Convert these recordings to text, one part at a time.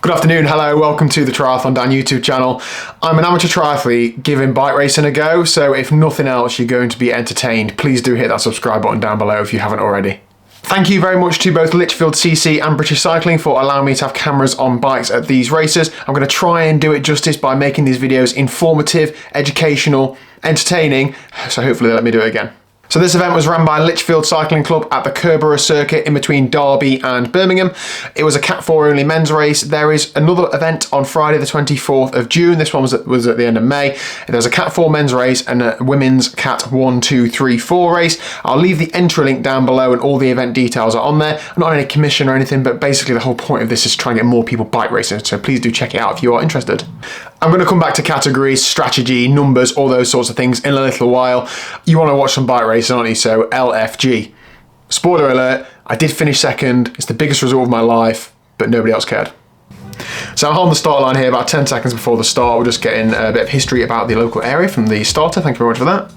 Good afternoon, hello, welcome to the TriathlonDan YouTube channel. I'm an amateur triathlete giving bike racing a go, so if nothing else you're going to be entertained, please do hit that subscribe button down below if you haven't already. Thank you very much to both Lichfield CC and British Cycling for allowing me to have cameras on bikes at these races. I'm going to try and do it justice by making these videos informative, educational, entertaining, so hopefully they'll let me do it again. So this event was run by Lichfield Cycling Club at the Kerborough circuit in between Derby and Birmingham. It was a Cat 4 only men's race. There is another event on Friday the 24th of June. This one was at the end of May. There's a Cat 4 men's race and a women's Cat 1, 2, 3, 4 race. I'll leave the entry link down below and all the event details are on there. I'm not on any commission or anything, but basically the whole point of this is to try and get more people bike racing. So please do check it out if you are interested. I'm going to come back to categories, strategy, numbers, all those sorts of things in a little while. You want to watch some bike racing, aren't you? So LFG. Spoiler alert, I did finish second. It's the biggest result of my life, but nobody else cared. So I'm on the start line here about 10 seconds before the start. We're just getting a bit of history about the local area from the starter. Thank you very much for that.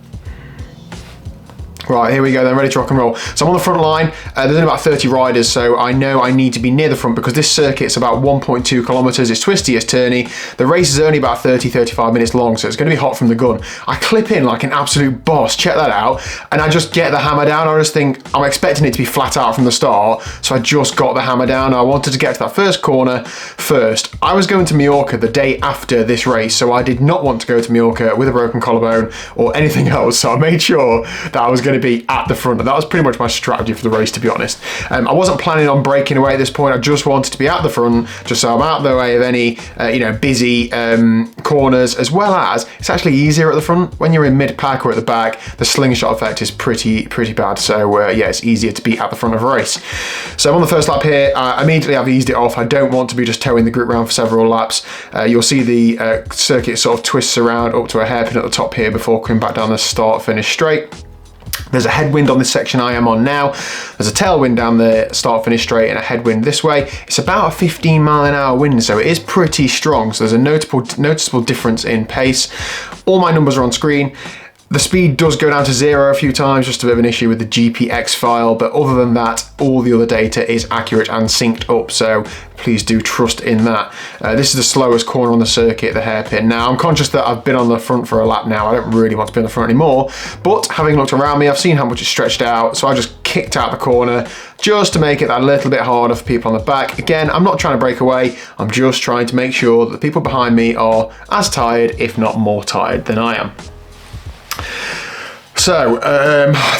Right, here we go then, ready to rock and roll. So I'm on the front line, there's only about 30 riders, so I know I need to be near the front because this circuit's about 1.2 kilometres, it's twisty, it's turny. The race is only about 30-35 minutes long, so it's going to be hot from the gun. I clip in like an absolute boss, check that out, and I just get the hammer down. I just think, I'm expecting it to be flat out from the start, so I just got the hammer down. I wanted to get to that first corner first. I was going to Mallorca the day after this race, so I did not want to go to Mallorca with a broken collarbone or anything else, so I made sure that I was going to be at the front, and that was pretty much my strategy for the race, to be honest. I wasn't planning on breaking away at this point. I just wanted to be at the front, just so I'm out of the way of any busy corners, as well as it's actually easier at the front. When you're in mid-pack or at the back, the slingshot effect is pretty bad, so yeah, it's easier to be at the front of a race. So I'm on the first lap here. Immediately I've eased it off. I don't want to be just towing the group around for several laps. You'll see the circuit sort of twists around up to a hairpin at the top here before coming back down the start-finish straight. There's a headwind on this section I am on now. There's a tailwind down the start-finish straight and a headwind this way. It's about a 15-mile-an-hour wind, so it is pretty strong. So there's a noticeable difference in pace. All my numbers are on screen. The speed does go down to 0 a few times, just a bit of an issue with the GPX file, but other than that, all the other data is accurate and synced up, so please do trust in that. This is the slowest corner on the circuit, the hairpin. Now, I'm conscious that I've been on the front for a lap now. I don't really want to be on the front anymore, but having looked around me, I've seen how much it's stretched out, so I just kicked out the corner just to make it that little bit harder for people on the back. Again, I'm not trying to break away. I'm just trying to make sure that the people behind me are as tired, if not more tired than I am. So,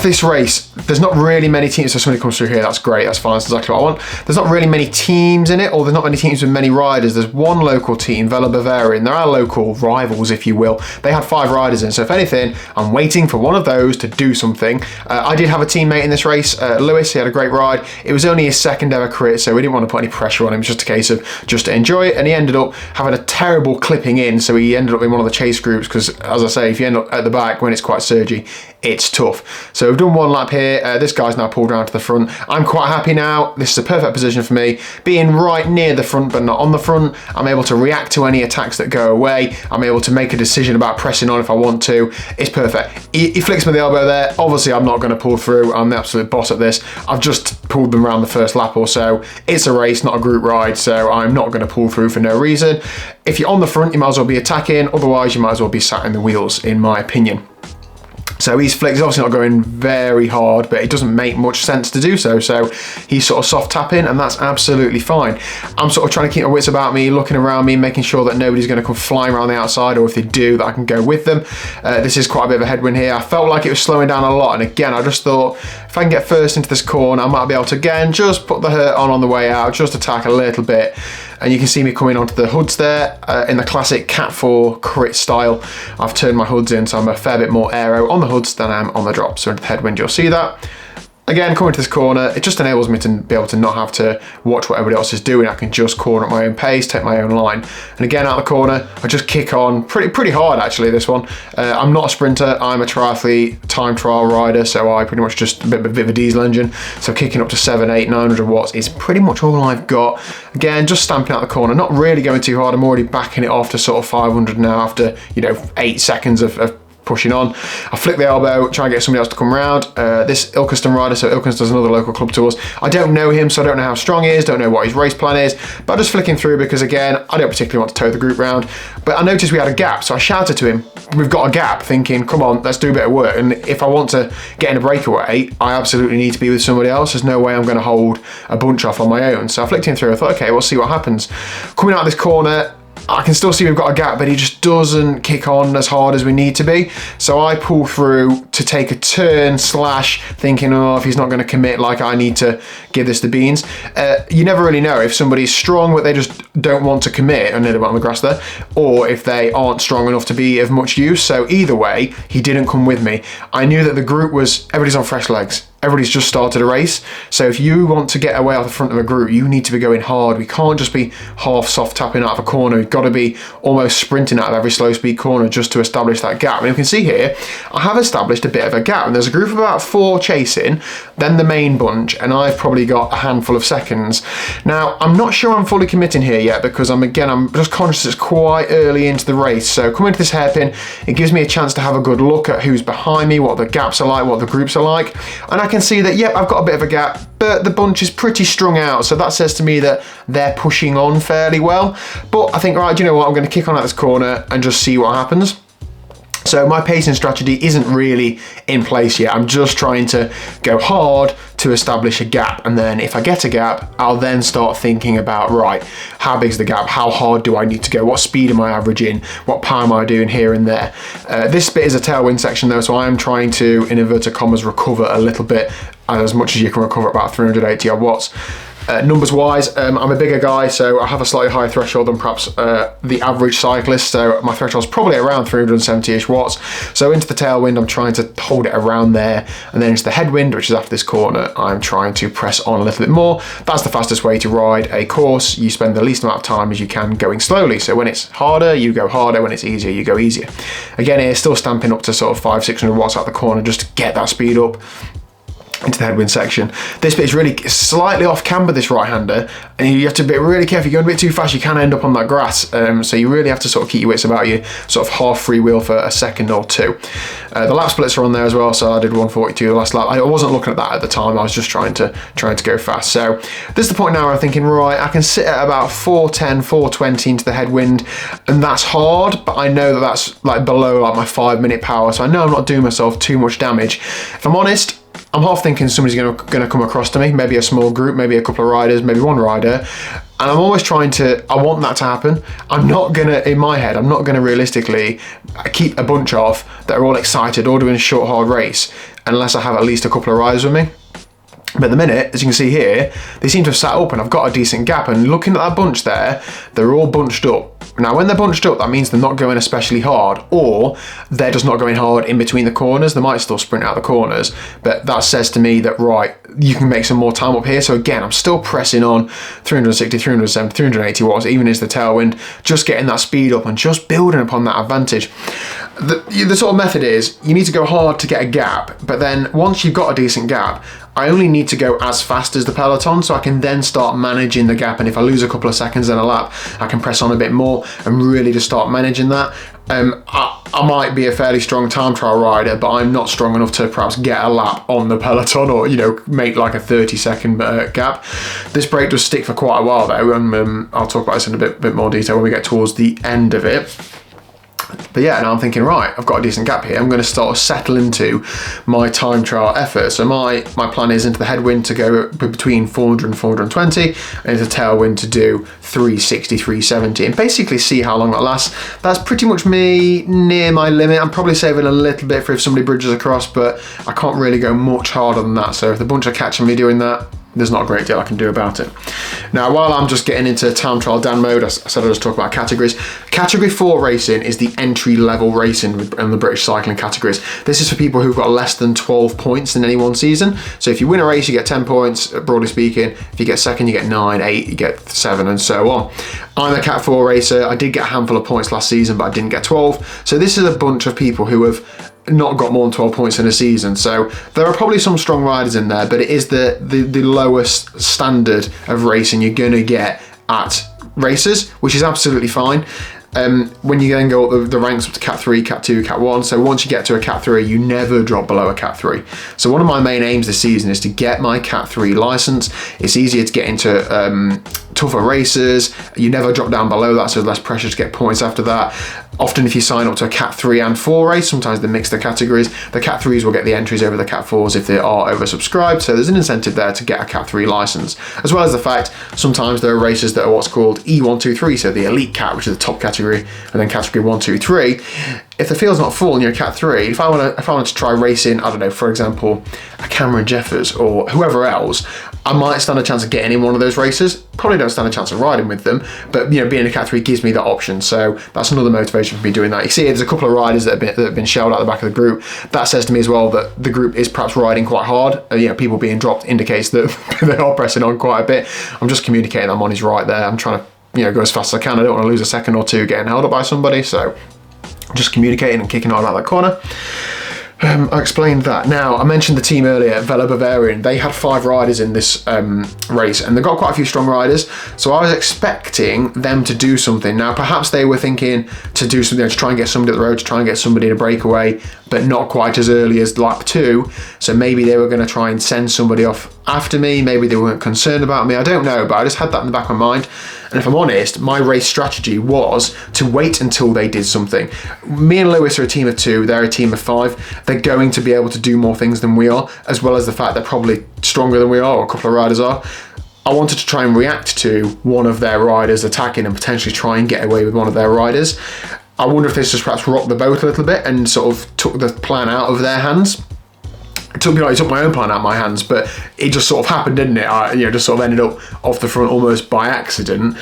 this race, there's not really many teams, so somebody comes through here, that's great, that's fine, that's exactly what I want. There's not really many teams in it, or there's not many teams with many riders. There's one local team, Vela Bavarian, they're our local rivals, if you will. They had 5 riders in, so if anything, I'm waiting for one of those to do something. I did have a teammate in this race, Lewis, he had a great ride. It was only his second ever crit, so we didn't want to put any pressure on him, it was just a case of just to enjoy it, and he ended up having a terrible clipping in, so he ended up in one of the chase groups, because as I say, if you end up at the back when it's quite surgy, it's tough. So we've done one lap here. This guy's now pulled around to the front. I'm quite happy now. This is a perfect position for me. Being right near the front but not on the front, I'm able to react to any attacks that go away. I'm able to make a decision about pressing on if I want to. It's perfect. He flicks me the elbow there. Obviously, I'm not going to pull through. I'm the absolute boss at this. I've just pulled them around the first lap or so. It's a race, not a group ride, so I'm not going to pull through for no reason. If you're on the front, you might as well be attacking. Otherwise, you might as well be sat in the wheels, in my opinion. So he's flicked, he's obviously not going very hard, but it doesn't make much sense to do so. So he's sort of soft tapping, and that's absolutely fine. I'm sort of trying to keep my wits about me, looking around me, making sure that nobody's going to come flying around the outside, or if they do, that I can go with them. This is quite a bit of a headwind here. I felt like it was slowing down a lot, and again, I just thought, if I can get first into this corner, I might be able to, again, just put the hurt on the way out, just attack a little bit. And you can see me coming onto the hoods there in the classic Cat 4 crit style. I've turned my hoods in, so I'm a fair bit more aero on the hoods than I am on the drop. So into the headwind, you'll see that. Again, coming to this corner, it just enables me to be able to not have to watch what everybody else is doing. I can just corner at my own pace, take my own line. And again, out the corner, I just kick on pretty hard, actually, this one. I'm not a sprinter, I'm a triathlete, time trial rider, so I pretty much just a bit of a diesel engine. So kicking up to 700, 800, 900 watts is pretty much all I've got. Again, just stamping out the corner, not really going too hard. I'm already backing it off to sort of 500 now after, 8 seconds of pushing on. I flick the elbow, try and get somebody else to come around. This Ilkeston rider, so Ilkeston's another local club to us. I don't know him, so I don't know how strong he is, don't know what his race plan is, but I just flick him through because, again, I don't particularly want to tow the group round. But I noticed we had a gap, so I shouted to him, we've got a gap, thinking, come on, let's do a bit of work. And if I want to get in a breakaway, I absolutely need to be with somebody else. There's no way I'm going to hold a bunch off on my own. So I flicked him through. I thought, okay, we'll see what happens. Coming out of this corner, I can still see we've got a gap, but he just doesn't kick on as hard as we need to be. So I pull through to take a turn / thinking, oh, if he's not going to commit, like, I need to give this the beans. You never really know if somebody's strong but they just don't want to commit, I nearly went on the grass there, or if they aren't strong enough to be of much use. So either way, he didn't come with me. I knew that the group was, everybody's on fresh legs. Everybody's just started a race. So if you want to get away off the front of a group, you need to be going hard. We can't just be half soft tapping out of a corner. We've got to be almost sprinting out of every slow speed corner just to establish that gap. And you can see here, I have established a bit of a gap. And there's a group of about 4 chasing, then the main bunch, and I've probably got a handful of seconds. Now, I'm not sure I'm fully committing here yet because I'm just conscious it's quite early into the race. So coming to this hairpin, it gives me a chance to have a good look at who's behind me, what the gaps are like, what the groups are like. And I can see that, yep, I've got a bit of a gap, but the bunch is pretty strung out. So that says to me that they're pushing on fairly well. But I think, right, do you know what? I'm going to kick on at this corner and just see what happens. So my pacing strategy isn't really in place yet. I'm just trying to go hard to establish a gap. And then if I get a gap, I'll then start thinking about, right, how big's the gap? How hard do I need to go? What speed am I averaging? What power am I doing here and there? This bit is a tailwind section though, so I'm trying to, in inverted commas, recover a little bit, as much as you can recover, about 380 odd watts. Numbers wise, I'm a bigger guy, so I have a slightly higher threshold than perhaps the average cyclist. So my threshold's probably around 370-ish watts. So into the tailwind, I'm trying to hold it around there. And then into the headwind, which is after this corner, I'm trying to press on a little bit more. That's the fastest way to ride a course. You spend the least amount of time as you can going slowly. So when it's harder, you go harder. When it's easier, you go easier. Again, here, still stamping up to sort of 500-600 watts out the corner just to get that speed up into the headwind section. This bit is really slightly off camber, this right-hander, and you have to be really careful. If you go a bit too fast, you can end up on that grass. So you really have to sort of keep your wits about you, sort of half free wheel for a second or two. The lap splits are on there as well, so I did 142 the last lap. I wasn't looking at that at the time, I was just trying to go fast. So this is the point now where I'm thinking, right, I can sit at about 410, 420 into the headwind, and that's hard, but I know that that's like below like my 5-minute power, so I know I'm not doing myself too much damage. If I'm honest, I'm half thinking somebody's going to come across to me, maybe a small group, maybe a couple of riders, maybe one rider, and I'm always trying to, I want that to happen. I'm not going to, in my head, I'm not going to realistically keep a bunch of that are all excited or doing a short, hard race unless I have at least a couple of riders with me. But at the minute, as you can see here, they seem to have sat up and I've got a decent gap, and looking at that bunch there, they're all bunched up. Now, when they're bunched up, that means they're not going especially hard, or they're just not going hard in between the corners. They might still sprint out the corners, but that says to me that, right, you can make some more time up here. So again, I'm still pressing on 360, 370, 380 watts, even as the tailwind, just getting that speed up and just building upon that advantage. The sort of method is, you need to go hard to get a gap, but then once you've got a decent gap, I only need to go as fast as the peloton, so I can then start managing the gap. And if I lose a couple of seconds in a lap, I can press on a bit more and really just start managing that. I might be a fairly strong time trial rider, but I'm not strong enough to perhaps get a lap on the peloton or, you know, make like a 30-second gap. This break does stick for quite a while though, and I'll talk about this in a bit more detail when we get towards the end of it. But yeah, now I'm thinking, right, I've got a decent gap here. I'm going to start to settle into my time trial effort. So my plan is into the headwind to go between 400 and 420, and into tailwind to do 360, 370, and basically see how long that lasts. That's pretty much me near my limit. I'm probably saving a little bit for if somebody bridges across, but I can't really go much harder than that. So if the bunch are catching me doing that, there's not a great deal I can do about it. Now, while I'm just getting into Time Trial Dan mode, I said I'll just talk about categories. Category 4 racing is the entry-level racing in the British cycling categories. This is for people who've got less than 12 points in any one season. So if you win a race, you get 10 points, broadly speaking. If you get second, you get 9, 8, you get 7, and so on. I'm a Cat 4 racer. I did get a handful of points last season, but I didn't get 12. So this is a bunch of people who have not got more than 12 points in a season. So there are probably some strong riders in there, but it is the lowest standard of racing you're going to get at races, which is absolutely fine. when you then go up the ranks up to Cat 3, Cat 2, Cat 1. So once you get to a Cat 3, you never drop below a Cat 3. So one of my main aims this season is to get my Cat 3 license. It's easier to get into tougher races. You never drop down below that, so less pressure to get points after that. Often if you sign up to a Cat 3 and 4 race, sometimes they mix the categories. The Cat 3s will get the entries over the Cat 4s if they are oversubscribed, so there's an incentive there to get a Cat 3 license. As well as the fact, sometimes there are races that are what's called E123, so the Elite Cat, which is the top category, and then category 1, 2, 3. If the field's not full and you're a Cat 3, if I wanted to try racing, I don't know, for example, a Cameron Jeffers or whoever else, I might stand a chance of getting in one of those races. Probably don't stand a chance of riding with them, but being a Cat 3 gives me that option, so that's another motivation for me doing that. You see, there's a couple of riders that have been shelled out the back of the group. That says to me as well that the group is perhaps riding quite hard. People being dropped indicates that they are pressing on quite a bit. I'm just communicating that Monty's right there. I'm trying to go as fast as I can. I don't want to lose a second or two getting held up by somebody, so just communicating and kicking on out that corner. I explained that. Now, I mentioned the team earlier, Velo Bavarian. They had 5 riders in this race, and they've got quite a few strong riders, so I was expecting them to do something. Now, perhaps they were thinking to do something, to try and get somebody at the road, to try and get somebody in a breakaway, but not quite as early as lap 2, so maybe they were going to try and send somebody off after me. Maybe they weren't concerned about me, I don't know, but I just had that in the back of my mind. And if I'm honest, my race strategy was to wait until they did something. Me and Lewis are a team of 2, they're a team of 5. They're going to be able to do more things than we are, as well as the fact they're probably stronger than we are, or a couple of riders are. I wanted to try and react to one of their riders attacking and potentially try and get away with one of their riders. I wonder if this just perhaps rocked the boat a little bit and sort of took the plan out of their hands. It took my own plan out of my hands, but it just sort of happened, didn't it? I just sort of ended up off the front almost by accident.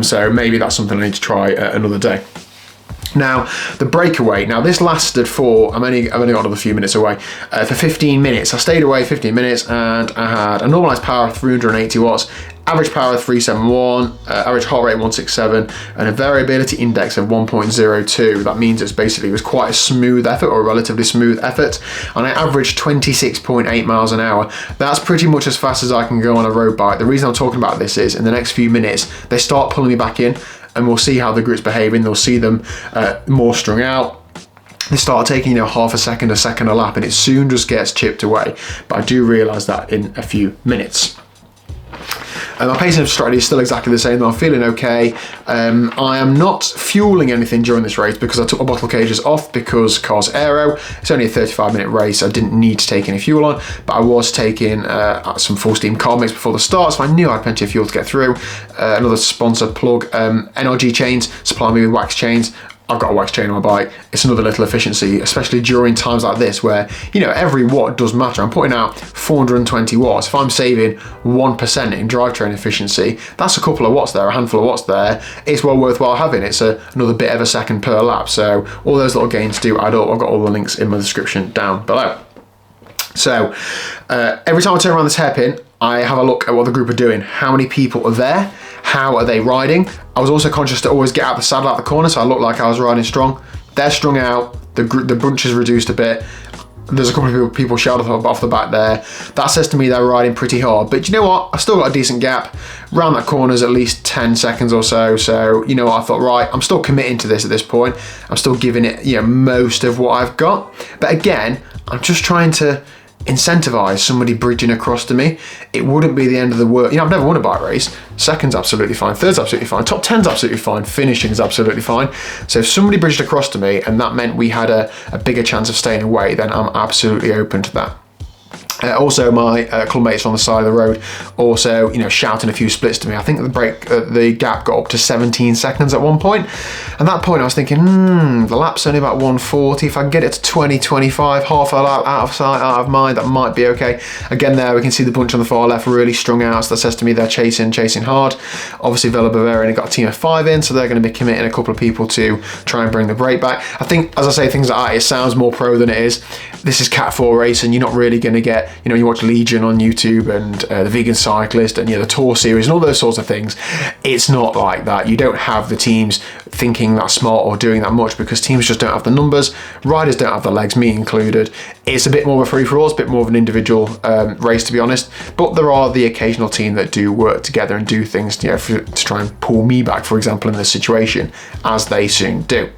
So maybe that's something I need to try another day. Now, the breakaway. Now, this lasted for, I've only got another few minutes away, for 15 minutes. I stayed away 15 minutes and I had a normalised power of 380 watts, average power of 371, average heart rate 167, and a variability index of 1.02. That means it was quite a smooth effort, or a relatively smooth effort, and I averaged 26.8 miles an hour. That's pretty much as fast as I can go on a road bike. The reason I'm talking about this is in the next few minutes, they start pulling me back in, and we'll see how the group's behaving. They'll see them more strung out. They start taking half a second a lap, and it soon just gets chipped away. But I do realise that in a few minutes. My pacing strategy is still exactly the same, though I'm feeling okay. I am not fueling anything during this race because I took my bottle cages off because car's aero. It's only a 35-minute race. I didn't need to take any fuel on, but I was taking some full steam carb mix before the start, so I knew I had plenty of fuel to get through. Another sponsor plug, NRG Chains supply me with wax chains. I've got a wax chain on my bike. It's another little efficiency, especially during times like this where, every watt does matter. I'm putting out 420 watts. If I'm saving 1% in drivetrain efficiency, that's a couple of watts there, a handful of watts there. It's well worthwhile having. It's another bit of a second per lap. So all those little gains do add up. I've got all the links in my description down below. So every time I turn around this hairpin, I have a look at what the group are doing. How many people are there? How are they riding? I was also conscious to always get out the saddle out the corner, so I looked like I was riding strong. They're strung out. The bunch is reduced a bit. There's a couple of people shouted off the back there. That says to me they're riding pretty hard. But you know what? I've still got a decent gap. Round that corner's at least 10 seconds or so. So you know what? I thought, right, I'm still committing to this at this point. I'm still giving it, most of what I've got. But again, I'm just trying to incentivize somebody bridging across to me. It wouldn't be the end of the world. I've never won a bike race. Second's absolutely fine. Third's absolutely fine. Top 10's absolutely fine. Finishing's absolutely fine. So if somebody bridged across to me and that meant we had a bigger chance of staying away, then I'm absolutely open to that. Also, my club mates on the side of the road also, shouting a few splits to me. I think the gap got up to 17 seconds at one point. At that point, I was thinking, the lap's only about 140. If I can get it to 20, 25, half a lap, out of sight, out of mind, that might be okay. Again, there we can see the bunch on the far left really strung out. So that says to me they're chasing hard. Obviously, Velo Bavarian have got a team of 5 in, so they're going to be committing a couple of people to try and bring the brake back. I think, as I say things like that, it sounds more pro than it is. This is Cat 4 race, and you're not really going to get get, you know, you watch Legion on YouTube and the Vegan Cyclist and, you know, the Tour series and all those sorts of things. It's not like that. You don't have the teams thinking that smart or doing that much, because teams just don't have the numbers. Riders don't have the legs, me included. It's a bit more of a free-for-all. It's a bit more of an individual race, to be honest. But there are the occasional team that do work together and do things, you know, to try and pull me back, for example, in this situation, as they soon do.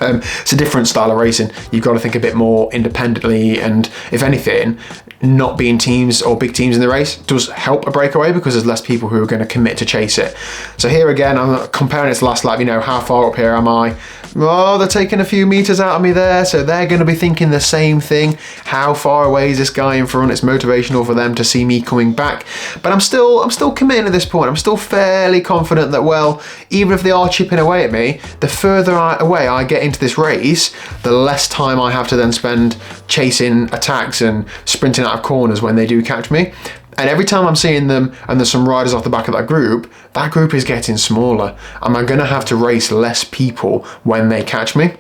It's a different style of racing. You've got to think a bit more independently, and if anything, not being teams or big teams in the race does help a breakaway, because there's less people who are going to commit to chase it. So here again, I'm comparing it to last lap. You know, how far up here am I? Oh, they're taking a few meters out of me there, so they're going to be thinking the same thing. How far away is this guy in front? It's motivational for them to see me coming back. But I'm still committing at this point. I'm still fairly confident that, well, even if they are chipping away at me, the further away I get into this race, the less time I have to then spend chasing attacks and sprinting out of corners when they do catch me. And every time I'm seeing them, and there's some riders off the back of that group is getting smaller. And I'm going to have to race less people when they catch me.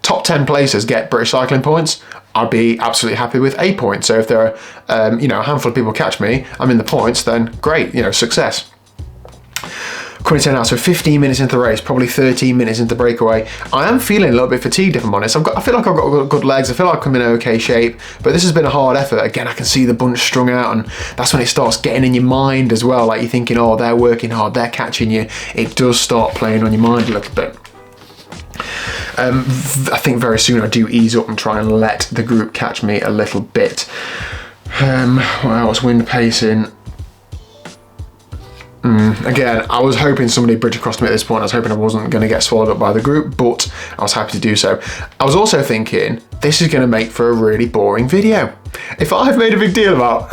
Top 10 places get British cycling points. I'll be absolutely happy with a point. So if there are, you know, a handful of people catch me, I'm in the points, then great, you know, success. Coming to now, so 15 minutes into the race, probably 13 minutes into breakaway. I am feeling a little bit fatigued, if I'm honest. I feel like I've got good legs. I feel like I'm in okay shape, but this has been a hard effort. Again, I can see the bunch strung out, and that's when it starts getting in your mind as well. Like, you're thinking, oh, they're working hard, they're catching you. It does start playing on your mind a little bit. I think very soon I do ease up and try and let the group catch me a little bit. What else? Wind pacing. Again, I was hoping somebody bridge across to me at this point. I was hoping I wasn't going to get swallowed up by the group, but I was happy to do so. I was also thinking, this is going to make for a really boring video. If I've made a big deal about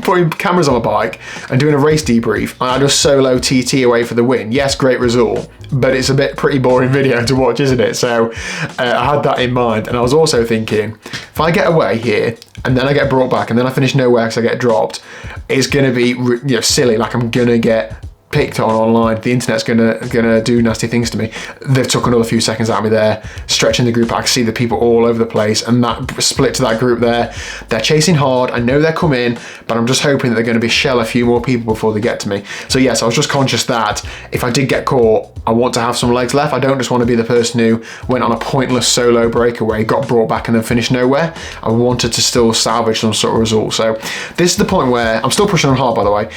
putting cameras on my bike and doing a race debrief, and I just solo TT away for the win, yes, great result, but it's a pretty boring video to watch, isn't it? So I had that in mind, and I was also thinking, if I get away here and then I get brought back and then I finish nowhere because I get dropped, it's going to be, you know, silly. Like, I'm going to get picked on online. The internet's gonna do nasty things to me. They've took another few seconds out of me there, stretching the group. I can see the people all over the place, and that split to that group there. They're chasing hard. I know they're coming, but I'm just hoping that they're going to shell a few more people before they get to me. So yes, I was just conscious that if I did get caught, I want to have some legs left. I don't just want to be the person who went on a pointless solo breakaway, got brought back, and then finished nowhere. I wanted to still salvage some sort of result. So this is the point where I'm still pushing on hard, by the way.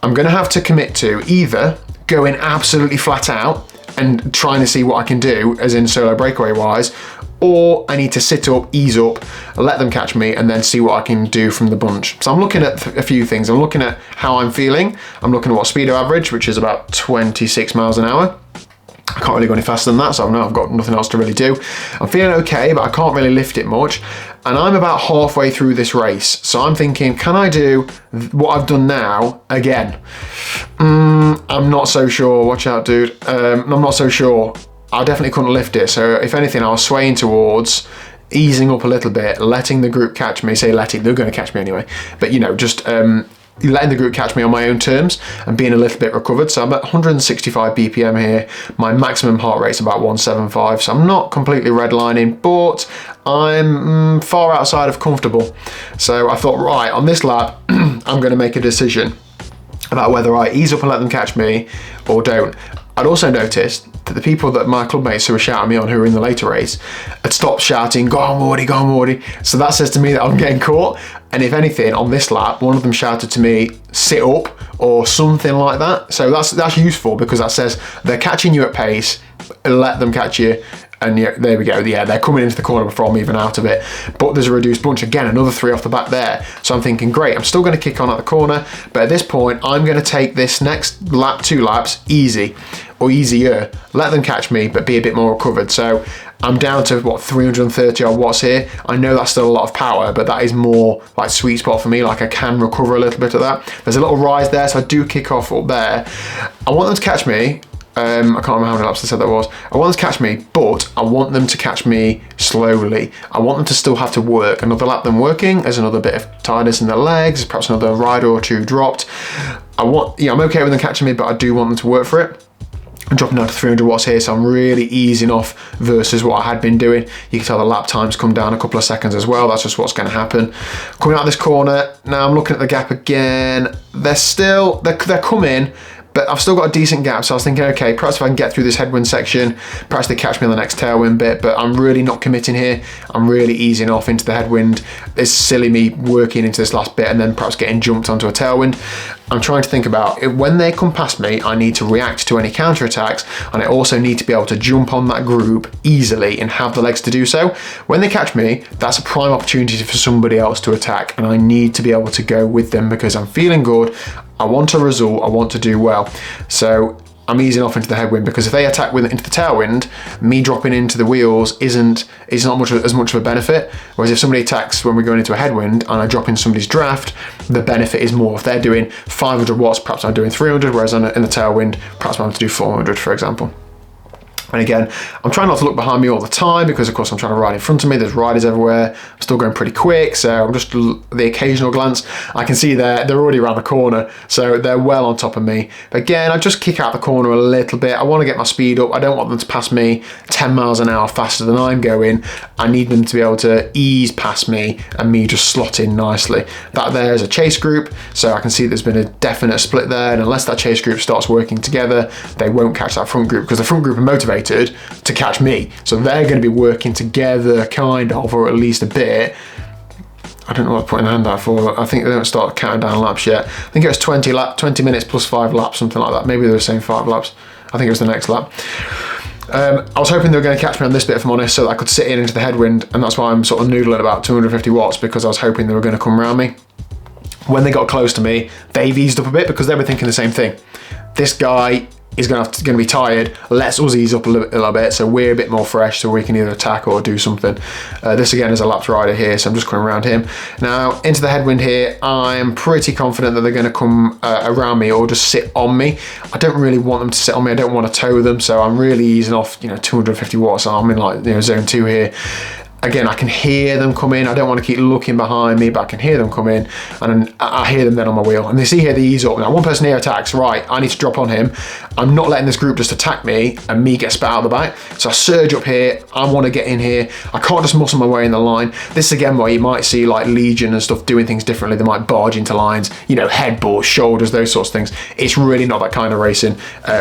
I'm going to have to commit to either going absolutely flat out and trying to see what I can do, as in solo breakaway wise, or I need to sit up, ease up, let them catch me, and then see what I can do from the bunch. So I'm looking at a few things. I'm looking at how I'm feeling. I'm looking at what speedo average, which is about 26 miles an hour. I can't really go any faster than that, so I know I've got nothing else to really do. I'm feeling okay, but I can't really lift it much. And I'm about halfway through this race. So I'm thinking, can I do what I've done now again? I'm not so sure. Watch out, dude. I'm not so sure. I definitely couldn't lift it. So if anything, I was swaying towards easing up a little bit, letting the group catch me. Say letting, they're going to catch me anyway. But, you know, just letting the group catch me on my own terms and being a little bit recovered. So I'm at 165 BPM here. My maximum heart rate's about 175. So I'm not completely redlining, but I'm far outside of comfortable. So I thought, right, on this lap, I'm going to make a decision about whether I ease up and let them catch me or don't. I'd also noticed that the people that my clubmates who were shouting me on, who were in the later race, had stopped shouting, go on Wardy, go on Wardy. So that says to me that I'm getting caught. And if anything, on this lap, one of them shouted to me, sit up, or something like that. So that's useful, because that says they're catching you at pace, let them catch you. And yeah, there we go. Yeah, they're coming into the corner before I'm even out of it. But there's a reduced bunch. Again, another 3 off the back there. So I'm thinking, great, I'm still going to kick on at the corner. But at this point, I'm going to take this next lap, 2 laps, easy or easier. Let them catch me, but be a bit more recovered. So I'm down to, what, 330 odd watts here. I know that's still a lot of power, but that is more like sweet spot for me. Like, I can recover a little bit of that. There's a little rise there, so I do kick off up there. I want them to catch me. I can't remember how many laps I said that was. I want them to catch me, but I want them to catch me slowly. I want them to still have to work. Another lap them working, there's another bit of tiredness in their legs, perhaps another rider or 2 dropped. I'm okay with them catching me, but I do want them to work for it. I'm dropping down to 300 watts here, so I'm really easing off versus what I had been doing. You can tell the lap times come down a couple of seconds as well. That's just what's going to happen. Coming out of this corner, now I'm looking at the gap again. They're coming, but I've still got a decent gap, so I was thinking, okay, perhaps if I can get through this headwind section, perhaps they catch me on the next tailwind bit, but I'm really not committing here. I'm really easing off into the headwind. It's silly me working into this last bit and then perhaps getting jumped onto a tailwind. I'm trying to think about it. When they come past me, I need to react to any counterattacks, and I also need to be able to jump on that group easily and have the legs to do so. When they catch me, that's a prime opportunity for somebody else to attack, and I need to be able to go with them because I'm feeling good. I want a result, I want to do well. So I'm easing off into the headwind, because if they attack into the tailwind, me dropping into the wheels is not as much of a benefit. Whereas if somebody attacks when we're going into a headwind and I drop in somebody's draft, the benefit is more. If they're doing 500 watts, perhaps I'm doing 300, whereas in the tailwind, perhaps I'm having to do 400, for example. And again, I'm trying not to look behind me all the time because, of course, I'm trying to ride in front of me. There's riders everywhere. I'm still going pretty quick, so I'm just the occasional glance. I can see they're already around the corner, so they're well on top of me. But again, I just kick out the corner a little bit. I want to get my speed up. I don't want them to pass me 10 miles an hour faster than I'm going. I need them to be able to ease past me and me just slot in nicely. That there is a chase group, so I can see there's been a definite split there, and unless that chase group starts working together, they won't catch that front group, because the front group are motivated to catch me, so they're going to be working together, kind of, or at least a bit. I don't know what I'm putting a hand out for. I think they don't start counting down laps yet. I think it was 20 minutes plus 5 laps, something like that. Maybe they were saying 5 laps. I think it was the next lap. I was hoping they were going to catch me on this bit, if I'm honest, so that I could sit in into the headwind, and that's why I'm sort of noodling about 250 watts, because I was hoping they were going to come around me. When they got close to me, they've eased up a bit, because they were thinking the same thing. This guy is going to be tired. Let's us ease up a little bit, so we're a bit more fresh, so we can either attack or do something. This again is a lapped rider here, so I'm just coming around him. Now into the headwind here, I'm pretty confident that they're going to come around me or just sit on me. I don't really want them to sit on me. I don't want to tow them, so I'm really easing off, 250 watts. I'm in like zone 2 here. Again, I can hear them come in. I don't want to keep looking behind me, but I can hear them come in, and I hear them then on my wheel. And they see here, they ease up. Now, one person here attacks, right, I need to drop on him. I'm not letting this group just attack me and me get spat out of the back. So I surge up here. I want to get in here. I can't just muscle my way in the line. This is again where you might see like Legion and stuff doing things differently. They might barge into lines, headboard, shoulders, those sorts of things. It's really not that kind of racing.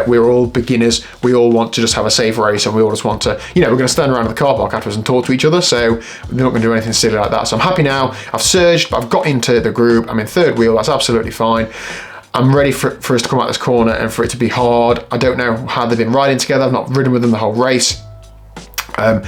We're all beginners. We all want to just have a safe race, and we all just want to, we're going to stand around the car park afterwards and talk to each other. So we're not going to do anything silly like that. So I'm happy now. I've surged, but I've got into the group. I'm in third wheel. That's absolutely fine. I'm ready for us to come out this corner and for it to be hard. I don't know how they've been riding together. I've not ridden with them the whole race. I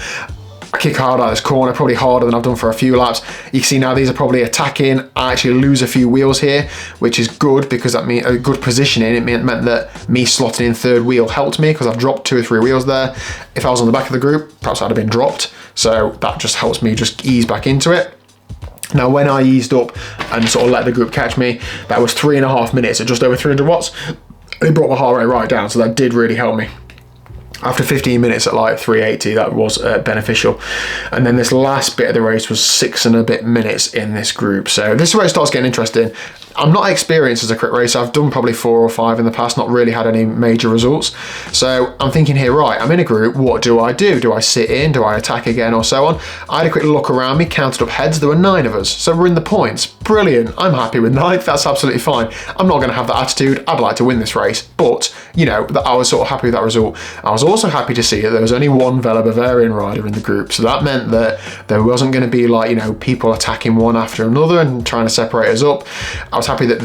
kick hard out of this corner, probably harder than I've done for a few laps. You can see now these are probably attacking. I actually lose a few wheels here, which is good, because that means a good positioning. It meant that me slotting in third wheel helped me, because I've dropped 2 or 3 wheels there. If I was on the back of the group, perhaps I'd have been dropped. So that just helps me just ease back into it. Now, when I eased up and sort of let the group catch me, that was 3.5 minutes at just over 300 watts. It brought my heart rate right down, so that did really help me. After 15 minutes at like 380, that was beneficial. And then this last bit of the race was 6 and a bit minutes in this group. So this is where it starts getting interesting. I'm not experienced as a crit racer. I've done probably 4 or 5 in the past, not really had any major results. So I'm thinking here, right, I'm in a group. What do I do? Do I sit in? Do I attack again, or so on? I had a quick look around me, counted up heads. There were 9 of us. So we're in the points. Brilliant. I'm happy with 9th. That's absolutely fine. I'm not going to have that attitude. I'd like to win this race. But, I was sort of happy with that result. I was also happy to see that there was only one Vela Bavarian rider in the group. So that meant that there wasn't going to be like, people attacking one after another and trying to separate us up. I was happy that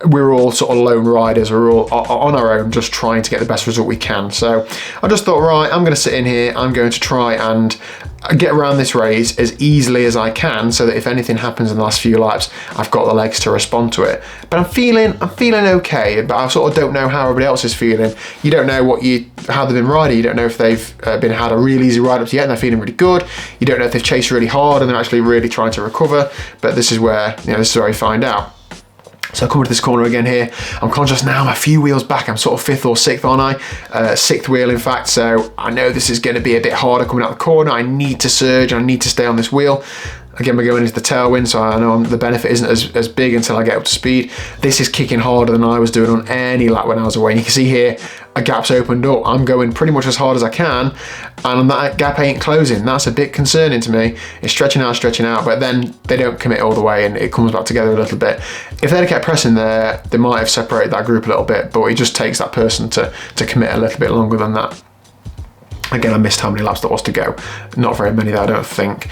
we were all sort of lone riders. We were all on our own, just trying to get the best result we can. So I just thought, right, I'm going to sit in here. I'm going to try and get around this race as easily as I can, so that if anything happens in the last few laps, I've got the legs to respond to it. But I'm feeling okay, but I sort of don't know how everybody else is feeling. You don't know how they've been riding. You don't know if they've had a really easy ride up to yet and they're feeling really good. You don't know if they've chased really hard and they're actually really trying to recover. But this is where you find out. So I come to this corner again here. I'm conscious now I'm a few wheels back. I'm sort of 5th or 6th, aren't I? 6th wheel, in fact. So I know this is going to be a bit harder coming out the corner. I need to surge. I need to stay on this wheel. Again, we're going into the tailwind, so I know the benefit isn't as big until I get up to speed. This is kicking harder than I was doing on any lap when I was away. And you can see here, a gap's opened up. I'm going pretty much as hard as I can, and that gap ain't closing. That's a bit concerning to me. It's stretching out, but then they don't commit all the way and it comes back together a little bit. If they'd kept pressing there, they might have separated that group a little bit, but it just takes that person to commit a little bit longer than that. Again, I missed how many laps there was to go. Not very many there, I don't think.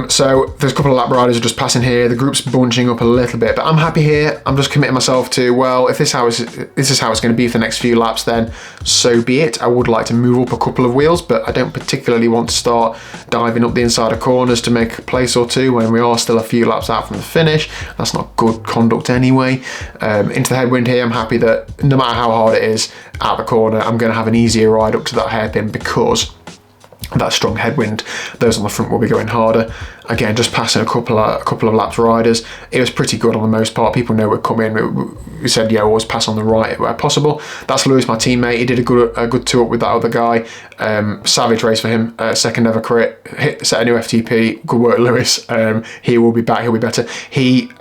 So there's a couple of lap riders who are just passing here. The group's bunching up a little bit, but I'm happy here. I'm just committing myself to, well, if this is how it's going to be for the next few laps, then so be it. I would like to move up a couple of wheels, but I don't particularly want to start diving up the inside of corners to make a place or two when we are still a few laps out from the finish. That's not good conduct anyway. Into the headwind here, I'm happy that no matter how hard it is out the corner, I'm going to have an easier ride up to that hairpin because that strong headwind. Those on the front will be going harder. Again, just passing a couple of laps riders. It was pretty good on the most part. People know we're coming. We said, yeah, always pass on the right where possible. That's Lewis, my teammate. He did a good two up with that other guy. Savage race for him. Second ever crit. Set a new FTP. Good work, Lewis. He will be back. He'll be better. He is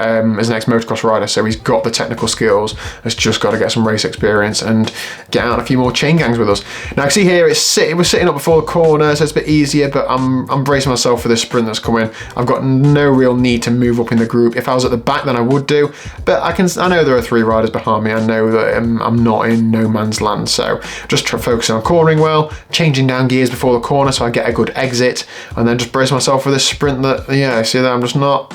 an ex-motocross rider, so he's got the technical skills. Has just got to get some race experience and get out a few more chain gangs with us. Now, I can see here we're sitting up before the corner, so it's a bit easier, but I'm bracing myself for this sprint that's coming. I've got no real need to move up in the group. If I was at the back, then I would do, but I know there are 3 riders behind me. I know that I'm not in no man's land, so just focusing on cornering well, changing down gears before the corner so I get a good exit, and then just brace myself for this sprint that, yeah, see that I'm just not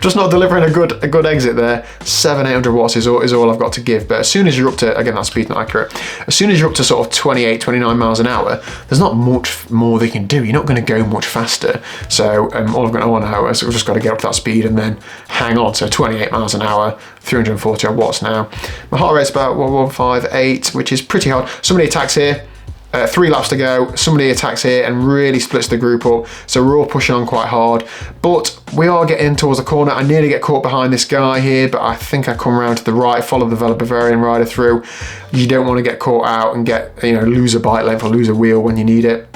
just not delivering a good exit there. 700-800 watts is all I've got to give, but as soon as you're up to, again, that speed's not accurate, as soon as you're up to sort of 28, 29 miles an hour, there's not much more they can do. You're not going to go much faster, so all I've got to know is we've just got to get up to that speed and then hang on. So 28 miles an hour, 340 odd watts now. My heart rate's about 1158, which is pretty hard. Somebody attacks here, 3 laps to go, somebody attacks here and really splits the group up, so we're all pushing on quite hard, but we are getting towards the corner. I nearly get caught behind this guy here, but I think I come around to the right, follow the Bavarian rider through. You don't want to get caught out and get, lose a bike length or lose a wheel when you need it.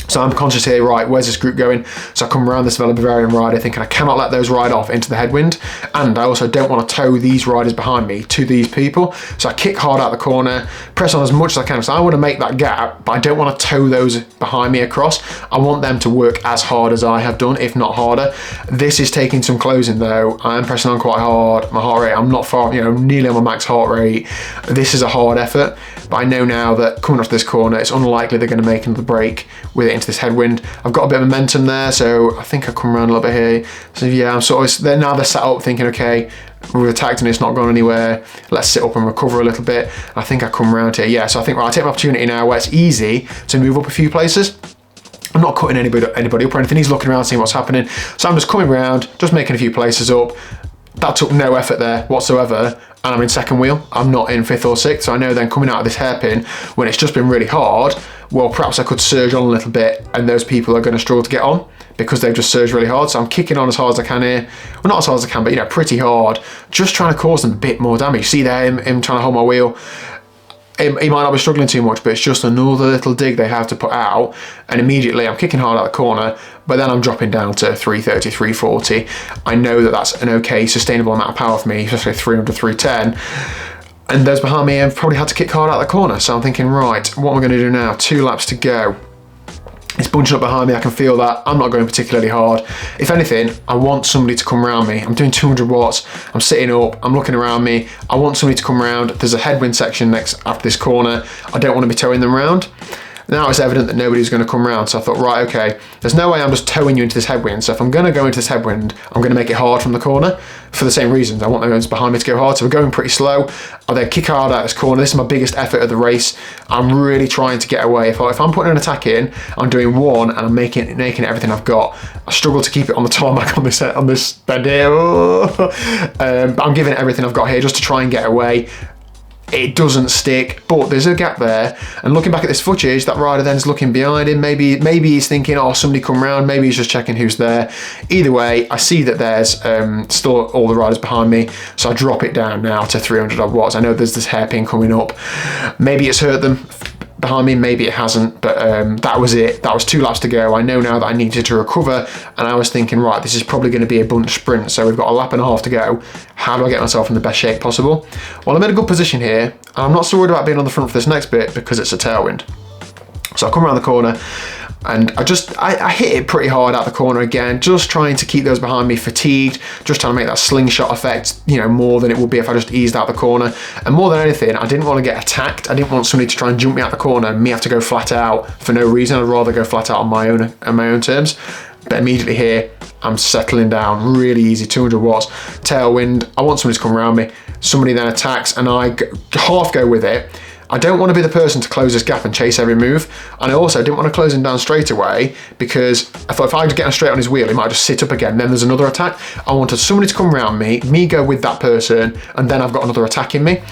So I'm conscious here, right, where's this group going? So I come around this Bavarian rider thinking I cannot let those ride off into the headwind, and I also don't want to tow these riders behind me to these people. So I kick hard out the corner, press on as much as I can. So I want to make that gap, but I don't want to tow those behind me across. I want them to work as hard as I have done, if not harder. This is taking some closing though. I am pressing on quite hard. My heart rate, I'm not far, nearly on my max heart rate. This is a hard effort, but I know now that coming off this corner, it's unlikely they're going to make another break with it into this headwind. I've got a bit of momentum there, so I think I come around a little bit here. So yeah, I'm sort of, they're set up thinking, okay, we've attacked and it's not gone anywhere, let's sit up and recover a little bit. I think I come around here, yeah, so I think, right, I take my opportunity now where it's easy to move up a few places. I'm not cutting anybody up or anything. He's looking around, seeing what's happening. So I'm just coming around, just making a few places up. That took no effort there whatsoever, and I'm in second wheel. I'm not in 5th or 6th, so I know then coming out of this hairpin, when it's just been really hard, well, perhaps I could surge on a little bit, and those people are going to struggle to get on because they've just surged really hard. So I'm kicking on as hard as I can here. Well, not as hard as I can, but pretty hard, just trying to cause them a bit more damage. See there, him trying to hold my wheel. He might not be struggling too much, but it's just another little dig they have to put out, and immediately I'm kicking hard out the corner, but then I'm dropping down to 330, 340. I know that that's an okay, sustainable amount of power for me, especially 300, 310. And those behind me have probably had to kick hard out the corner, so I'm thinking, right, what am I going to do now? 2 laps to go. It's bunching up behind me, I can feel that. I'm not going particularly hard. If anything, I want somebody to come around me. I'm doing 200 watts, I'm sitting up, I'm looking around me. I want somebody to come around. There's a headwind section next after this corner. I don't want to be towing them around. Now it's evident that nobody's going to come around, so I thought, right, okay, there's no way I'm just towing you into this headwind, so if I'm going to go into this headwind, I'm going to make it hard from the corner for the same reasons. I want those behind me to go hard, so we're going pretty slow. I then kick hard out this corner. This is my biggest effort of the race. I'm really trying to get away. If I'm putting an attack in, I'm doing one, and I'm making it everything I've got. I struggle to keep it on the tarmac on this bend here, but I'm giving it everything I've got here just to try and get away. It doesn't stick, but there's a gap there. And looking back at this footage, that rider then is looking behind him. Maybe he's thinking, oh, somebody come round. Maybe he's just checking who's there. Either way, I see that there's still all the riders behind me, so I drop it down now to 300 odd watts. I know there's this hairpin coming up. Maybe it's hurt them. behind me. Maybe it hasn't, but that was it. That was 2 laps to go. I know now that I needed to recover, and I was thinking, right, this is probably going to be a bunch sprint, so we've got a lap and a half to go. How do I get myself in the best shape possible? Well, I'm in a good position here, and I'm not so worried about being on the front for this next bit because it's a tailwind. So I come around the corner, and I hit it pretty hard out the corner again, just trying to keep those behind me fatigued, just trying to make that slingshot effect, you know, more than it would be if I just eased out the corner. And more than anything, I didn't want to get attacked. I didn't want somebody to try and jump me out the corner and me have to go flat out for no reason. I'd rather go flat out on my own terms. But immediately here, I'm settling down really easy, 200 watts, tailwind. I want somebody to come around me. Somebody then attacks, and I half go with it. I don't want to be the person to close this gap and chase every move. And I also didn't want to close him down straight away because I thought if I get him straight on his wheel, he might just sit up again. Then there's another attack. I wanted somebody to come around me go with that person, and then I've got another attack in me.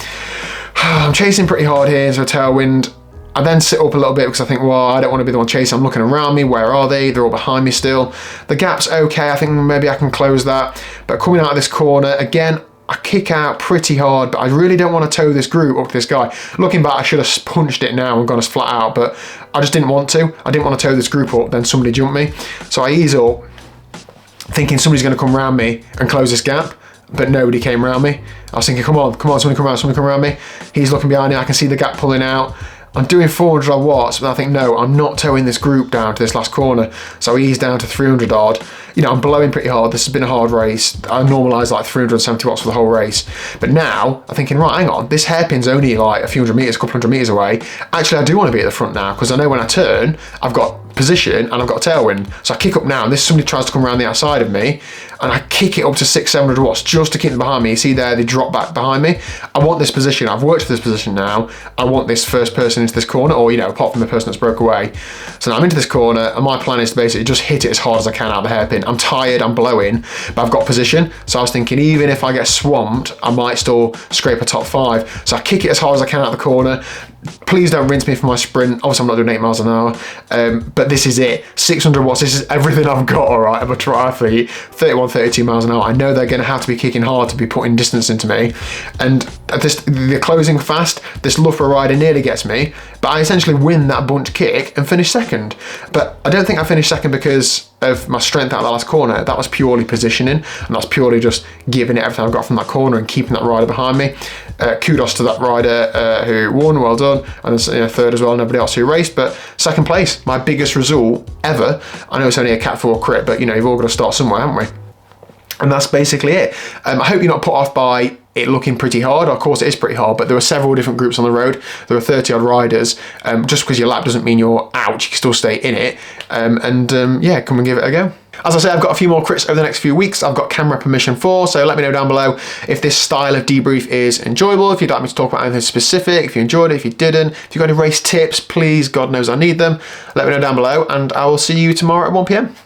I'm chasing pretty hard here into a tailwind. I then sit up a little bit because I think, well, I don't want to be the one chasing. I'm looking around me. Where are they? They're all behind me still. The gap's okay. I think maybe I can close that. But coming out of this corner, again, I kick out pretty hard, but I really don't want to tow this group up to this guy. Looking back, I should have punched it now and gone as flat out, but I just didn't want to. I didn't want to tow this group up, then somebody jumped me. So I ease up, thinking somebody's going to come around me and close this gap, but nobody came around me. I was thinking, come on, somebody come around me. He's looking behind me, I can see the gap pulling out. I'm doing 400 odd watts, but I think, no, I'm not towing this group down to this last corner. So I ease down to 300 odd. You know, I'm blowing pretty hard. This has been a hard race. I normalised like 370 watts for the whole race. But now I'm thinking, right, hang on, this hairpin's only like a few hundred metres, a couple hundred metres away. Actually, I do want to be at the front now because I know when I turn, I've got position and I've got a tailwind. So I kick up now, and this somebody tries to come around the outside of me, and I kick it up to 600-700 watts just to keep them behind me. You see there, they drop back behind me. I want this position. I've worked for this position now. I want this first person into this corner, or, you know, apart from the person that's broke away. So now I'm into this corner, and my plan is to basically just hit it as hard as I can out of the hairpin. I'm tired, I'm blowing, but I've got position. So I was thinking, even if I get swamped, I might still scrape a top 5. So I kick it as hard as I can out of the corner. Please don't rinse me for my sprint. Obviously, I'm not doing 8 miles an hour, but this is it. 600 watts, this is everything I've got, all right? I'm a triathlete, 31, 32 miles an hour. I know they're going to have to be kicking hard to be putting distance into me. And they're closing fast. This Luffer rider nearly gets me, but I essentially win that bunch kick and finish second. But I don't think I finished second because of my strength out of the last corner. That was purely positioning, and that's purely just giving it everything I've got from that corner and keeping that rider behind me. Kudos to that rider who won, well done, and third as well, nobody else who raced, but second place, my biggest result ever. I know it's only a Cat 4 crit, but you know, you've all got to start somewhere, haven't we? And that's basically it. I hope you're not put off by it looking pretty hard. Of course it is pretty hard, but there were several different groups on the road. There were 30 odd riders. Just because your lap doesn't mean you're out, you can still stay in it. Yeah, come and give it a go. As I say, I've got a few more crits over the next few weeks. I've got camera permission for, so let me know down below if this style of debrief is enjoyable, if you'd like me to talk about anything specific, if you enjoyed it, if you didn't, if you've got any race tips, please, God knows I need them. Let me know down below, and I will see you tomorrow at 1 PM.